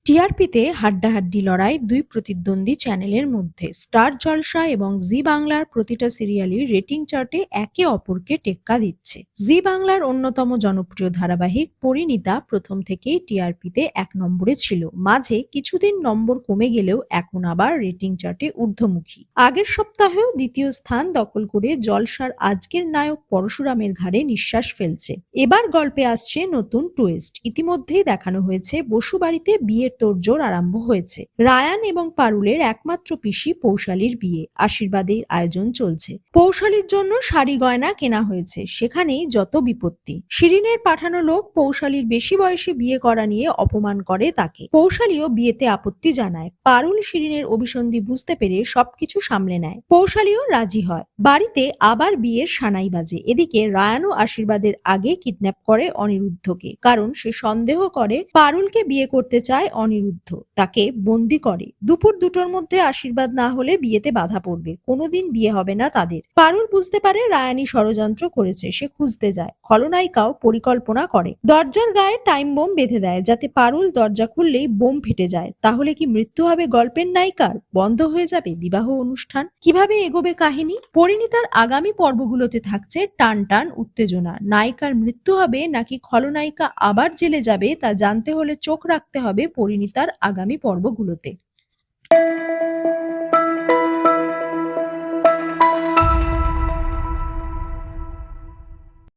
টিআরপিতে হাড্ডাহাড্ডি লড়াই দুই প্রতিদ্বন্দ্বী চ্যানেলের মধ্যে। স্টার জলসা এবং জি বাংলার প্রতিটা সিরিয়ালই রেটিং চার্টে একে অপরকে টেক্কা দিচ্ছে। জি বাংলার অন্যতম জনপ্রিয় ধারাবাহিক পরিণীতা প্রথম থেকেই টিআরপিতে 1 নম্বরে ছিল। মাঝে কিছুদিন নম্বর কমে গেলেও এখন আবার রেটিং চার্টে ঊর্ধ্বমুখী। আগের সপ্তাহেও দ্বিতীয় স্থান দখল করে জলসার আজকের নায়ক পরশুরামের ঘাড়ে নিঃশ্বাস ফেলছে। এবার গল্পে আসছে নতুন টুইস্ট। ইতিমধ্যেই দেখানো হয়েছে বসুবাড়িতে বিয়ের তোড়জোড় আরম্ভ হয়েছে। রায়ান এবং পারুলের একমাত্র পিসি পৌশালীর বিয়ে, আশীর্বাদের আয়োজন চলছে। পৌশালীর জন্য শাড়ি গয়না কেনা হয়েছে, সেখানেই যত বিপত্তি। শিরিনের পাঠানো লোক পৌশালীর বেশি বয়সে বিয়ে করা নিয়ে অপমান করে তাকে। পৌশালীও বিয়েতে আপত্তি জানায়। পারুল শিরিনের অভিসন্ধি বুঝতে পেরে সবকিছু সামলে নেয়। পৌশালীও রাজি হয়। বাড়িতে আবার বিয়ের সানাই বাজে। এদিকে রায়ানও আশীর্বাদের আগে কিডন্যাপ করে অনিরুদ্ধকে, কারণ সে সন্দেহ করে পারুলকে বিয়ে করতে চায় অনিরুদ্ধ। তাকে বন্দি করে। দুপুর 2টোর মধ্যে আশীর্বাদ না হলে বিয়েতে বাধা পড়বে, কোনোদিন বিয়ে হবে না তাদের। পারুল বুঝতে পারে রায়ানি ষড়যন্ত্র করেছে, সে খুঁজতে যায়। খলনায়িকাও পরিকল্পনা করে, দরজার গায়ে টাইম বোম বেঁধে দেয় যাতে পারুল দরজা খুললেই বোম ফেটে যায়। তাহলে কি মৃত্যু হবে গল্পের নায়িকার? বন্ধ হয়ে যাবে বিবাহ অনুষ্ঠান? কিভাবে এগোবে কাহিনী? পরিণীতার আগামী পর্বগুলোতে থাকছে টান টান উত্তেজনা। নায়িকার মৃত্যু হবে নাকি খলনায়িকা আবার জেলে যাবে তা জানতে হলে চোখ রাখতে হবে পরিণীতার আগামী পর্বগুলোতে।